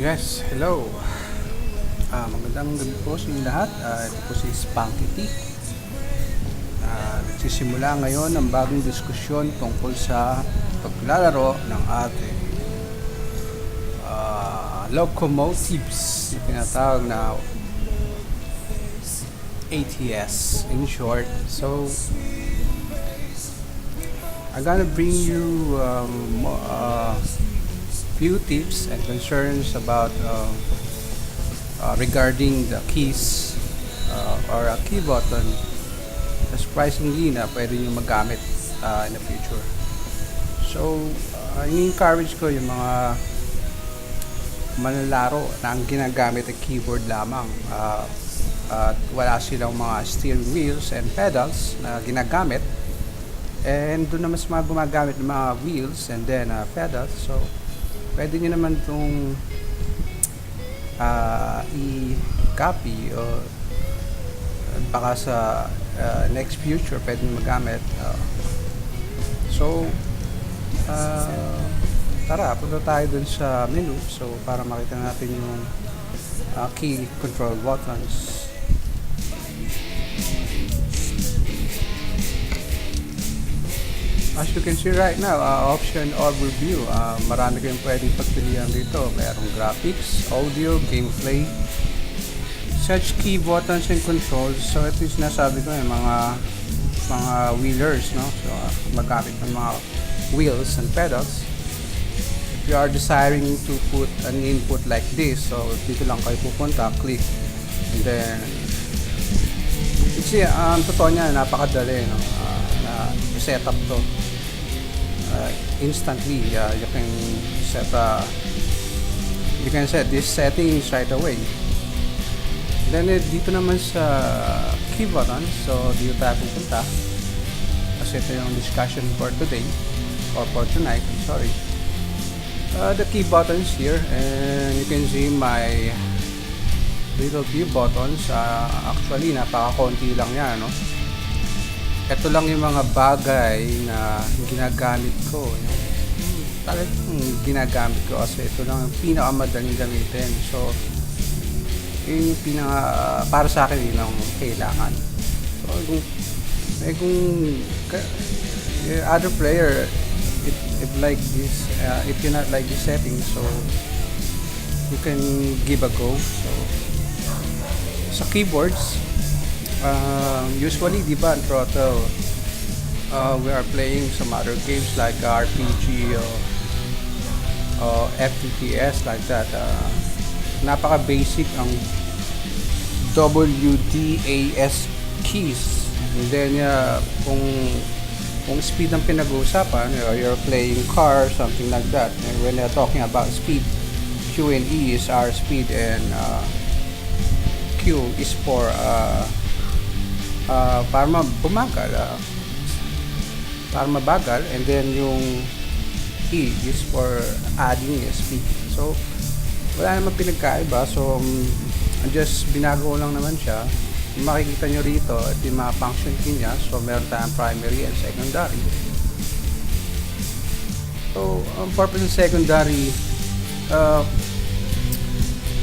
Yes, hello. Magandang gabi po sa inyo lahat. Ito po si Spunky T. Nagsisimula ngayon ang bagong diskusyon tungkol sa paglalaro ng ating locomotives, yung tinatawag na ATS in short. So, I'm gonna bring you few tips and concerns about regarding the keys or a key button na surprisingly na pwede nyo magamit in the future. So, ini-encourage ko yung mga manlalaro na ang ginagamit ay keyboard lamang at wala silang mga steering wheels and pedals na ginagamit, and doon na mas mga gumagamit ng mga wheels and then pedals. So pwede nyo naman itong i-copy o baka sa next future pwede nyo magamit. Tara, punta tayo dun sa menu so para makita natin yung key control buttons. As you can see right now, option overview, marami kayong pwedeng pagpilian dito. Mayroong graphics, audio, gameplay, search key buttons and controls. So ito yung sinasabi ko yung mga wheelers, no? So magamit ng mga wheels and pedals. If you are desiring to put an input like this, so dito lang kayo pupunta, click, and then totoo niya, napakadali, no? Na set up to instantly. You can set these settings right away. Then dito naman sa key button, so dito tayo pupunta kasi ito yung discussion for today or for tonight, I'm sorry. The key buttons here, and you can see my little few buttons. Actually napaka-konti lang yan, no? Ito lang yung mga bagay na ginagamit ko. Talagang ginagamit ko kasi ito lang yung pinakamadaling gamitin. So, yung para sa akin yun ang kailangan. So, kung other player, if like this, if you not like this setting, so you can give a go. So, sa keyboards, usually, di ba, on throttle, we are playing some other games like RPG or FPS like that. Napaka-basic ang WDAS keys. And then, kung speed ang pinag-uusapan, you're playing car, something like that. And when you're talking about speed, Q and E is our speed, and Q is for para mabagal, and then yung E is for adding speed. So wala naman pinagkaiba, so just binago lang naman siya. Makikita nyo rito at yung mga function key niya, so meron tayong primary and secondary. So ang purpose ng secondary,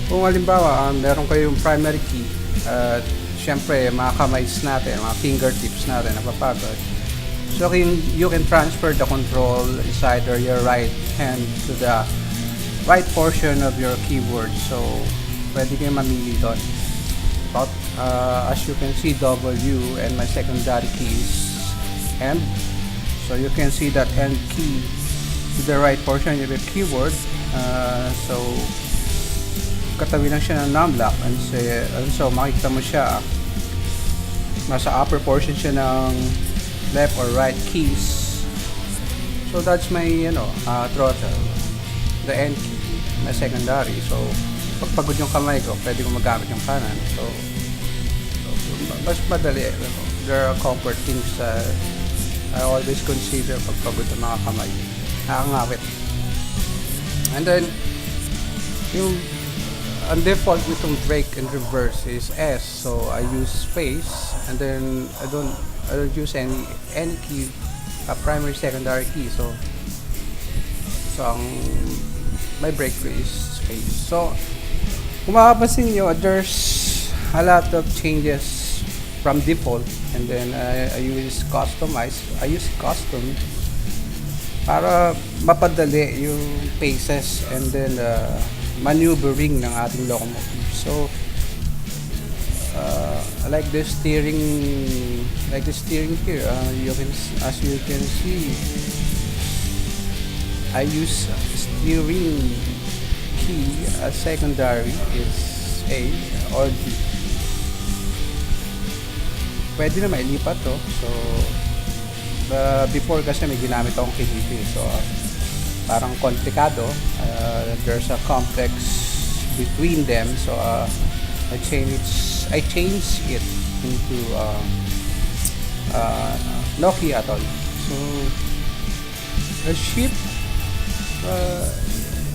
kung halimbawa meron kayong primary key, syempre mga kamay natin, mga fingertips natin napapagod. So you can transfer the control is either your right hand to the right portion of your keyboard. So pwede kayo mamili doon. But as you can see, W and my secondary key is End. So you can see that End key to the right portion of your keyboard. So katabi lang siya ng numlock, and so makikita mo siya nasa upper portion siya ng left or right keys. So that's my throttle, the End key, my secondary. So pag pagod yung kamay ko, pwede ko magamit yung kanan. So mas madali. There are comfort things I always consider pag pagod ang mga kamay, nakangawit. And then yung ang default nitong brake and reverse is S, so I use space, and then I don't use any key, primary secondary key. So ang my brake is Okay, so kung makapansin nyo, there's a lot of changes from default, and then I use custom para mapadali yung paces and then maneuvering ng ating locomotive. So I like the steering here. As you can see, I use steering key as secondary is A or D. Pwede na mailipat to. So before kasi may ginamit akong KDP, so parang komplikado. There's a complex between them, so I change it into no key at all. So the shift,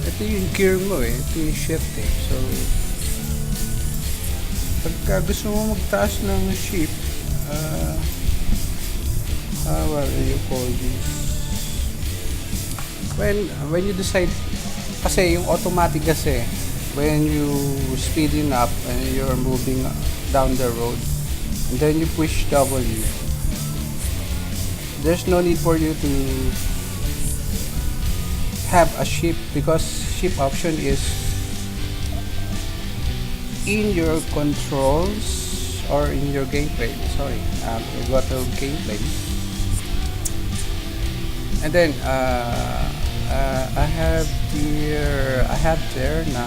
ito yung gear mo ito yung shift So pagka gusto mo magtaas ng shift, what do you call this? When you decide, kasi yung automatic kasi, when you speeding up and you're moving down the road, and then you push W, there's no need for you to have a shift, because shift option is in your controls or in your gameplay. Sorry, we got to gameplay. And then I have there na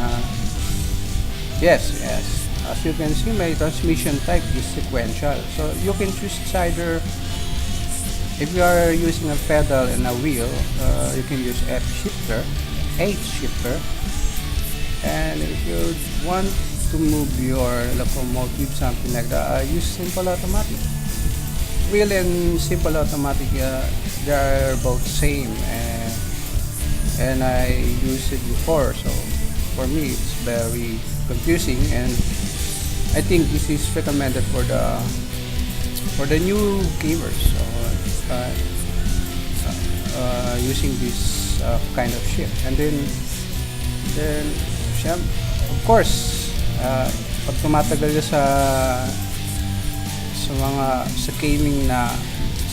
yes, as you can see, my transmission type is sequential, so you can choose either. If you are using a pedal and a wheel, you can use H shifter, and if you want to move your locomotive, something like that, use simple automatic. Wheel and simple automatic, they are both same, and I used it before, so for me it's very confusing, and I think this is recommended for the new gamers, using this kind of shift. And then of course, pag tumatagal ka sa gaming na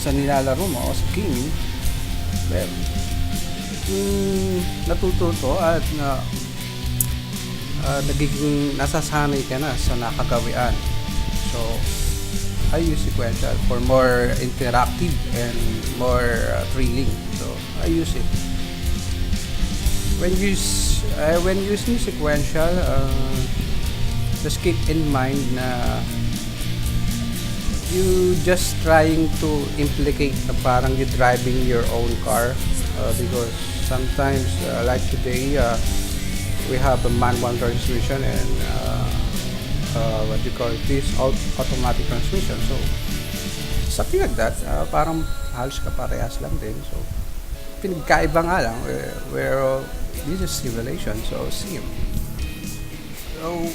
sa nilalaro mo o sa gaming, well, natututo at nagiging nasasanay ka na sa nakagawian. So I use sequential for more interactive and more thrilling. So I use it. When using sequential, just keep in mind na you just trying to implicate na parang you driving your own car, because sometimes like today, we have a manual transmission and what you call this, automatic transmission. So something like that, parang halos kaparehas lang din. So pinagkaiba nga lang where this is simulation, so same. So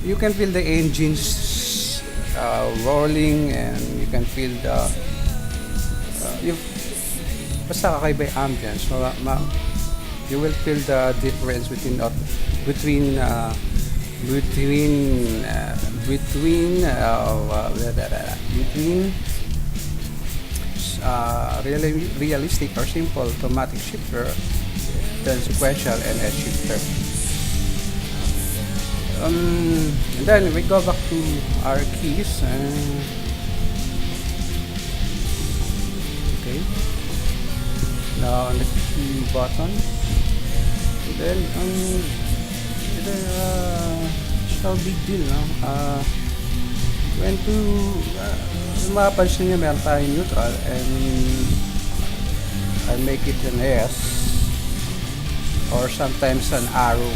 you can feel the engines rolling, and you can feel basta kakaiba yung ambience, so you will feel the difference between realistic or simple automatic shifter than sequential and edge shifter. And then we go back to our keys, okay, now on the key button, and then it's no big deal, no? When to mapapansin nyo, meron tayong neutral, and I make it an S or sometimes an arrow.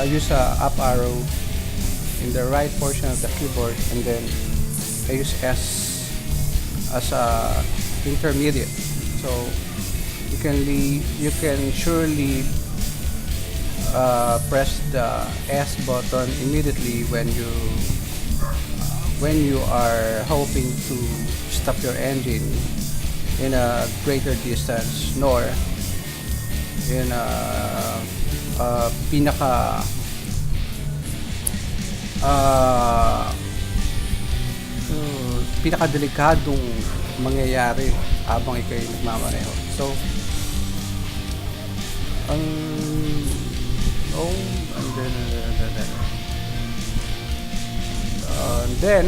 Use a up arrow in the right portion of the keyboard, and then I use S as a intermediate, so you can surely press the S button immediately when you are hoping to stop your engine in a greater distance, nor in a pinaka uh, pinakadelikadong mangyayari habang ikaw ay nagmamaneho. So, and then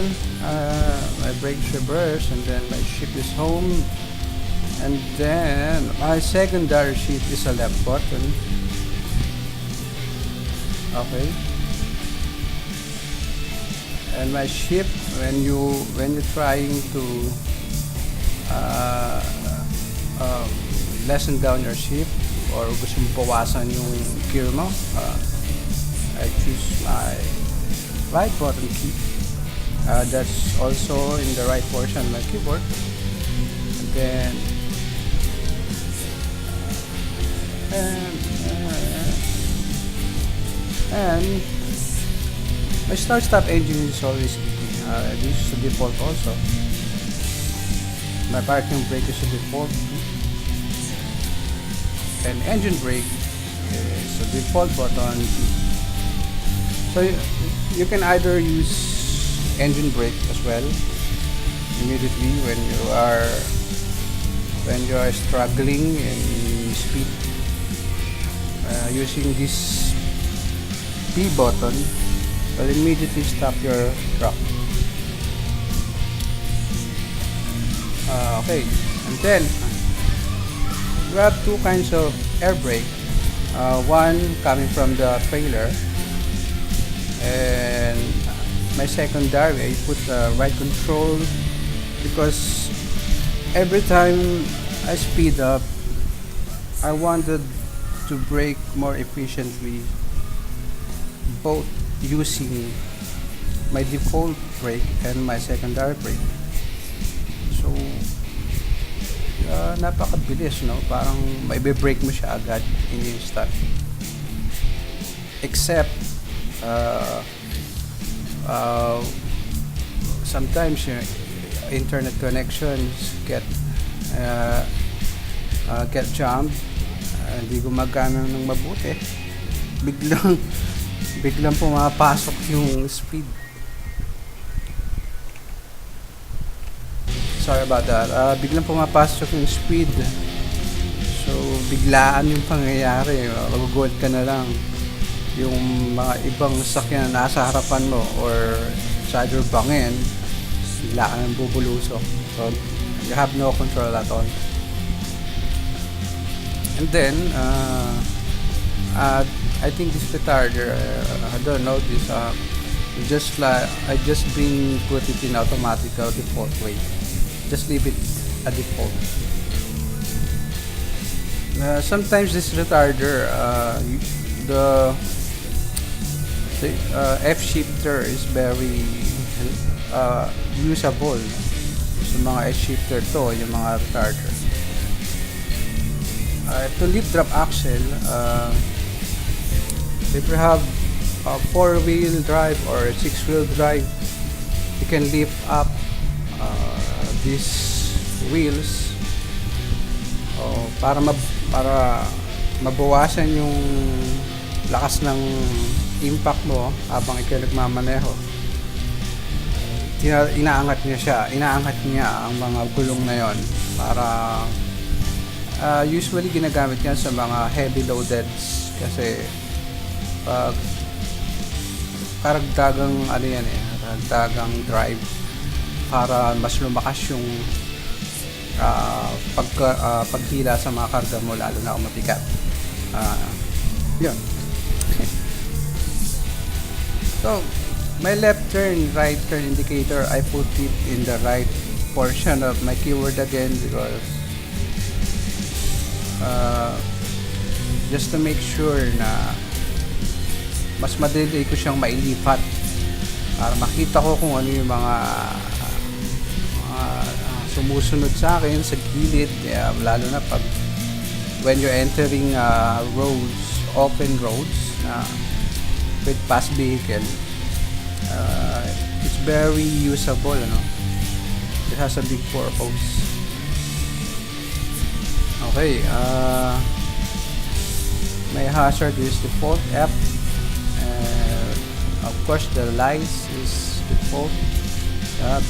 my brakes reverse, and then my shift is home, and then my secondary shift is a left button. Okay. And my shift, when you're trying to lessen down your shift or gusto mo bawasan yung gear mo, I choose my right button key. That's also in the right portion of my keyboard. And then and my start-stop engine is always key. This is the default also. My parking brake is the default. And engine brake is a default button. So you can either use engine brake as well immediately when you are struggling in speed. Using this P button will immediately stop your truck. Okay, and then we have two kinds of air brake. One coming from the trailer, and my secondary I put the right control because every time I speed up, I wanted to brake more efficiently, both using my default brake and my secondary brake. So napakabilis, no? Parang maibe-brake mo siya agad in instant. Except sometimes your internet connections get jammed, hindi gumagana ng mabuti. Biglang pumapasok yung speed. Sorry about that. Biglang pumapasok yung speed. So, biglaan yung pangyayari. Magugulat ka na lang. Yung mga ibang sakyan na nasa harapan mo or sa other bangin, biglaan ang bubulusok. So, you have no control at all. And then, I think this retarder, I don't know this, just like I just been put it in automatic default way. Just leave it a default. Sometimes this retarder, the F shifter is very usable. So mga F shifter to, yung mga retarder. To lift drop axle, if you have a 4-wheel drive or 6-wheel drive, you can lift up these wheels para mabawasan yung lakas ng impact mo habang ikaw nagmamaneho. Inaangat niya ang mga gulong na yon para usually ginagamit yan sa mga heavy loaded kasi pag karagdagang karagdagang drive para mas lumakas yung paghila sa mga karga mo, lalo na kung mabigat. Yun. So, my left turn, right turn indicator, I put it in the right portion of my keyword again because just to make sure na mas madali ko siyang mailipat para makita ko kung ano yung mga sumusunod sa akin sa gilid, lalo na pag when you're entering roads, open roads with fast vehicle. It's very usable, it has a big purpose. Okay, may hazard is default F. Of course, the lights is default.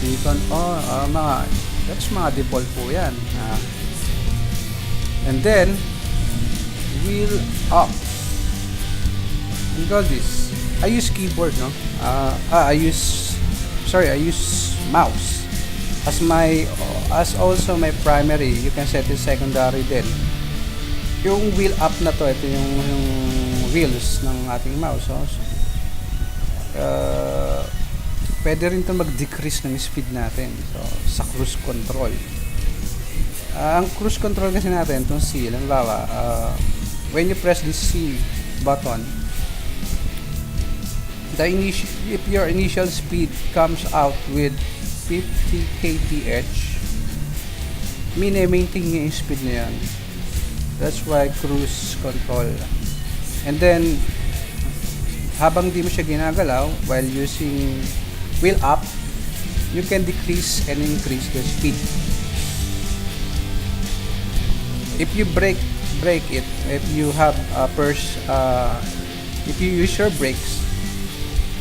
Beacon on, that's mga default po yan. And then, wheel up. And all this. I use keyboard, no? I use mouse as also my primary. You can set it secondary din. Yung wheel up na to, ito yung wheels ng ating mouse. Pwede rin ito mag-decrease ng speed natin. So, sa cruise control. Ang cruise control kasi natin, itong C, halimbawa, when you press this C button, if your initial speed comes out with 50 kph, maintain yung speed na yan. That's why cruise control. And then, habang di mo siya ginagalaw, while using wheel up, you can decrease and increase the speed. If you brake it, if you have if you use your brakes,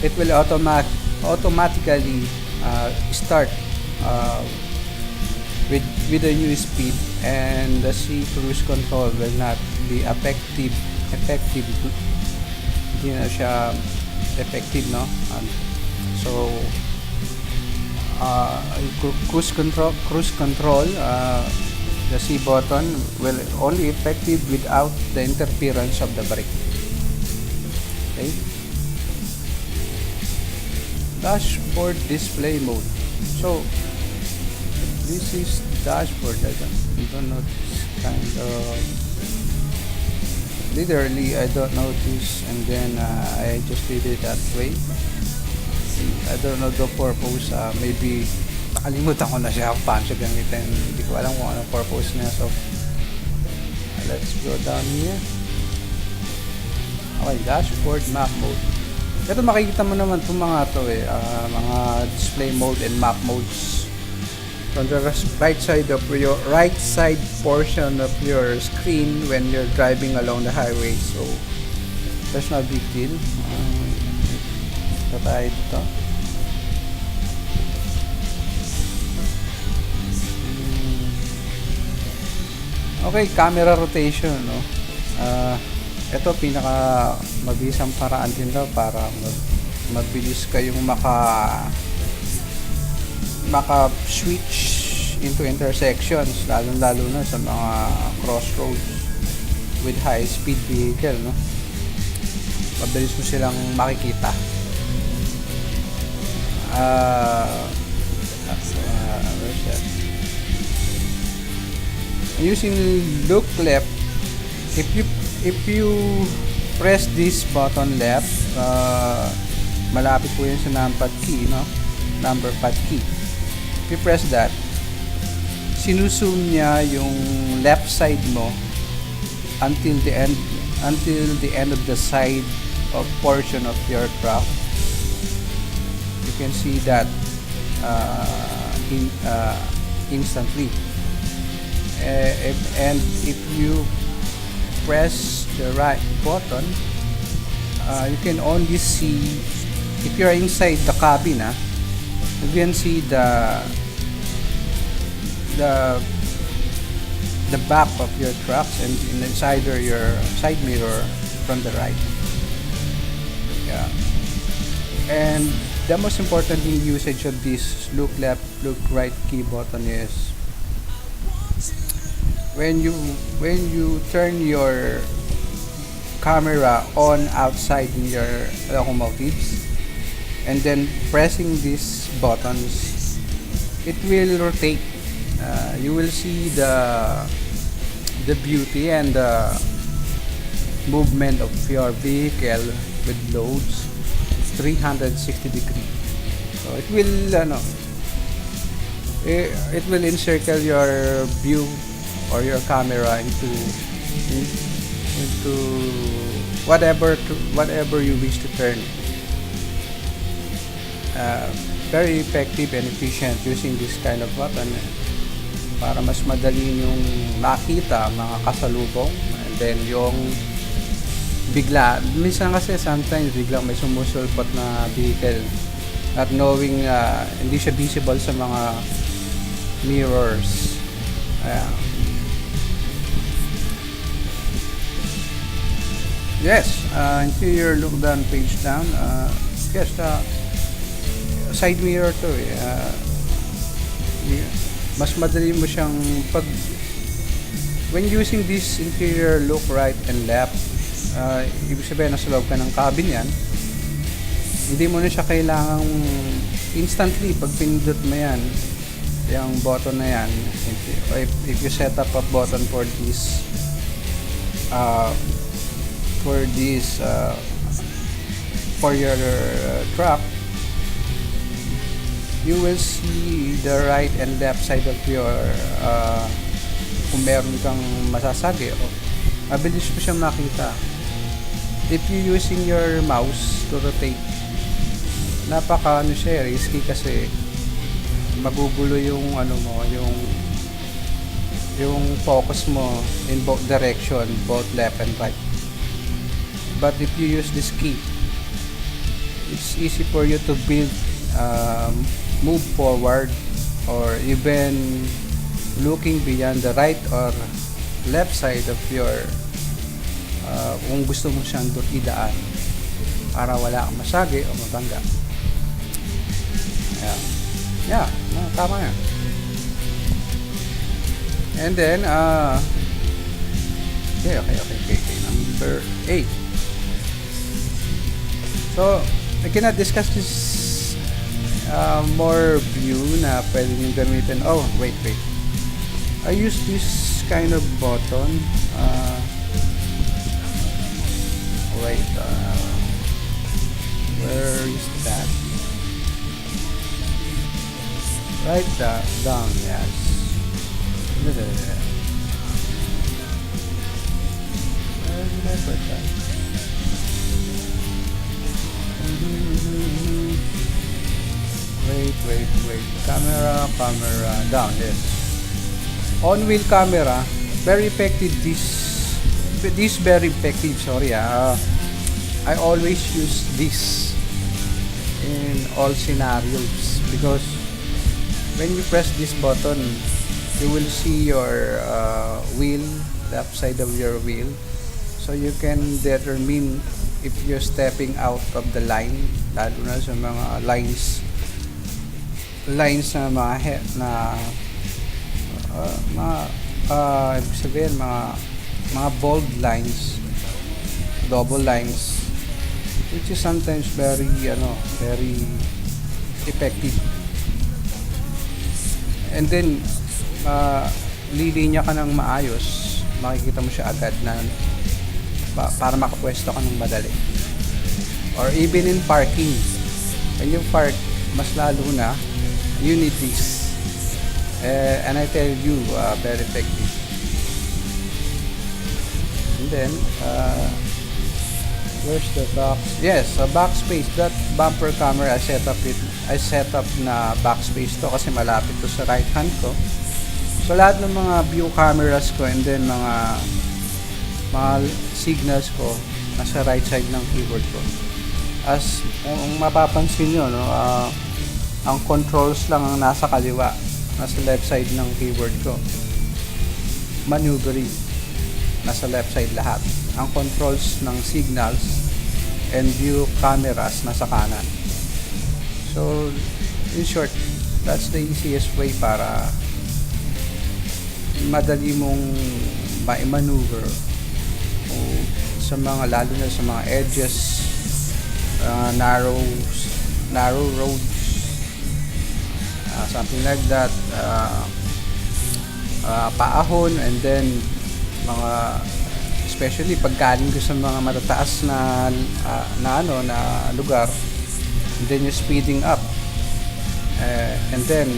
it will automatically start with a new speed, and the C cruise control will not be effective. Hindi na siya effective, no? So cruise control, the C button will only effective without the interference of the brake. Okay. Dashboard display mode. So this is dashboard. I don't know this kind of, literally I don't notice, and then I just did it that way. I don't know the purpose. Maybe nakalimutan ko na siya kung paano siya gamitin. Hindi ko alam kung anong purpose niya. So let's go down here. Okay, dashboard map mode. Ito makikita mo naman itong mga to mga display mode and map modes on the right side portion of your screen when you're driving along the highway. So that's not a big deal. Ito tayo dito. Okay, camera rotation, no? Ito pinaka mabisang paraan din daw para mabilis kayong maka switch into intersections, lalo na sa mga crossroads with high speed vehicle, no? Mabilis mo silang makikita. Where's that? Using look left, if you press this button left, malapit po yun sa number key, no? Number pad key. If you press that, sinusum niya yung left side mo until the end of the side of portion of your truck. You can see that instantly. And if you press the right button, you can only see, if you're inside the cabin, you can see the back of your trucks and inside your side mirror from the right. Yeah. And the most important usage of this look left, look right key button is when you turn your camera on outside in your locomotives, and then pressing these buttons, it will rotate. You will see the beauty and the movement of your vehicle with loads 360 degrees. So it will encircle your view or your camera into whatever you wish to turn. Very effective and efficient using this kind of button para mas madali yung makita mga kasalubong, and then yung bigla, minsan kasi sometimes biglang may sumusulpot na vehicle not knowing hindi siya visible sa mga mirrors. Ayan. Yes, interior look down, page down. Yes, side mirror to eh. Mas madali mo siyang pag when using this interior look right and left, ibig sabihin nasa loob ka ng cabin yan, hindi mo na siya kailangang instantly pag pinindot mo yan yung button na yan. If you set up a button for this for your truck, you will see the right and left side of your kung meron kang masasagi, mabilis mo siyang makita. If you using your mouse to rotate, napaka risky kasi magugulo yung yung focus mo in both direction, both left and right. But if you use this key, it's easy for you to build, move forward, or even looking beyond the right or left side of your kung gusto mo siyang idaan para wala kang masagi o mabangga. Yeah, tama yan. And then okay, number 8. So I cannot discuss this more view na pwede nyo gamitin. Oh, wait, I use this kind of button. Wait, where is that? Right down, yes. Where did I put that? Wait. Camera, down, yes. On-wheel camera, very effective. This very effective, sorry. I always use this in all scenarios because when you press this button, you will see your wheel, left side of your wheel, so you can determine if you're stepping out of the line, lalo na sa mga lines na ibig sabihin mga bold lines, double lines, which is sometimes very effective. And then lilinya ka ng maayos, makikita mo siya agad na para makapwesto ka ng madali. Or even in parking, when you park, mas lalo na you need this, and I tell you, very effective. And then where's the box? Yes, a backspace. That bumper camera, I set up na backspace to kasi malapit to sa right hand ko. So lahat ng mga view cameras ko and then mga signals ko nasa right side ng keyboard ko. As kung mapapansin nyo, ang controls lang ang nasa kaliwa, nasa left side ng keyboard ko. Maneuvering, nasa left side lahat. Ang controls ng signals and view cameras nasa kanan. So in short, that's the easiest way para madali mong ma-maneuver sa mga, lalo na sa mga edges, narrow roads, something like that, paahon, and then mga, especially pag galing ko sa mga matataas na lugar, and then you're speeding up, and then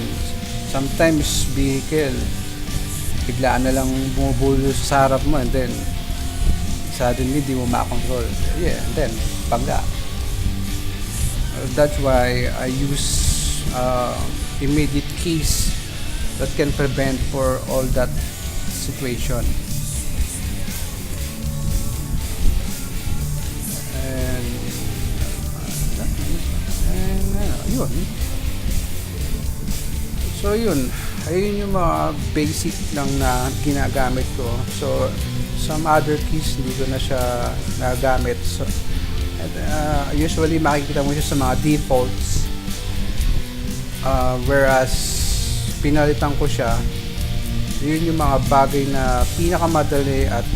sometimes vehicle biglaan na lang bumubulo sa harap mo, and then suddenly di mo makontrol, and then bangga. That's why I use immediate keys that can prevent for all that situation. yun. So yun, ayun yung mga basic lang na ginagamit ko. So some other keys hindi ko na siya nagamit. So usually makikita mo siya sa mga defaults. Whereas pinalitan ko siya, yun yung mga bagay na pinakamadali at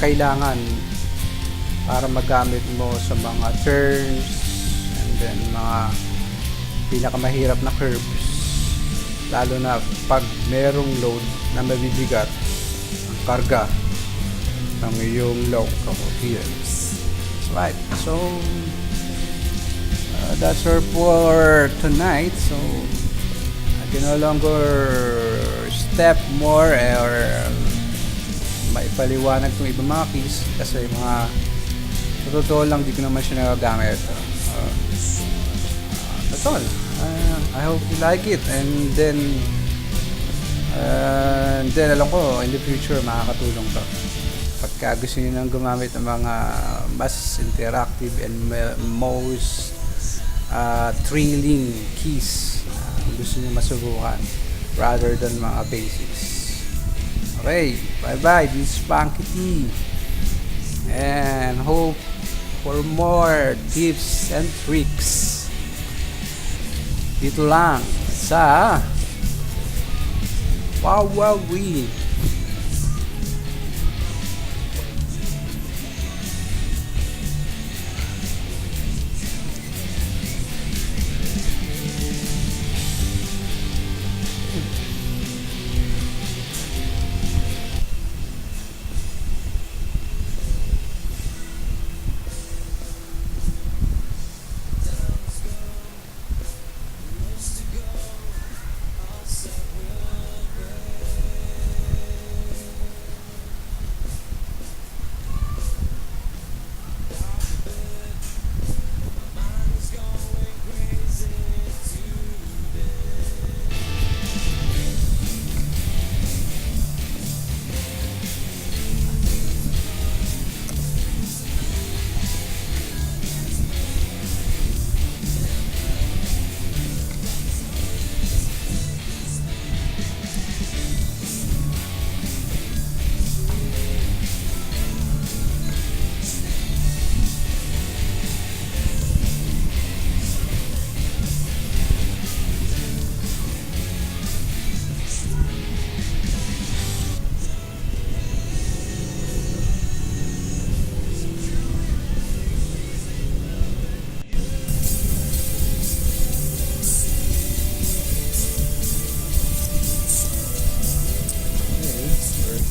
kailangan para magamit mo sa mga turns and then mga pinakamahirap na curves, lalo na pag merong load na mabibigat ang karga ng iyong low coherence. That's right. So that's all for tonight. So I can no longer step more or maipaliwanag itong ibang mga keys kasi mga totoo lang di ko naman siya nagagamit. That's all. I hope you like it, and then alam ko in the future makakatulong to pagka gusto niyo nang gumamit ng mga mas interactive and most thrilling keys gusto niyo masubukan rather than mga basics. Okay, bye bye, this is Funky T, and hope for more tips and tricks dito lang sa Huawei.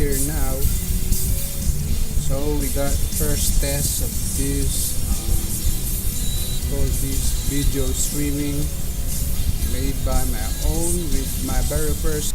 Here now, so we got first test of this called this video streaming made by my own with my very first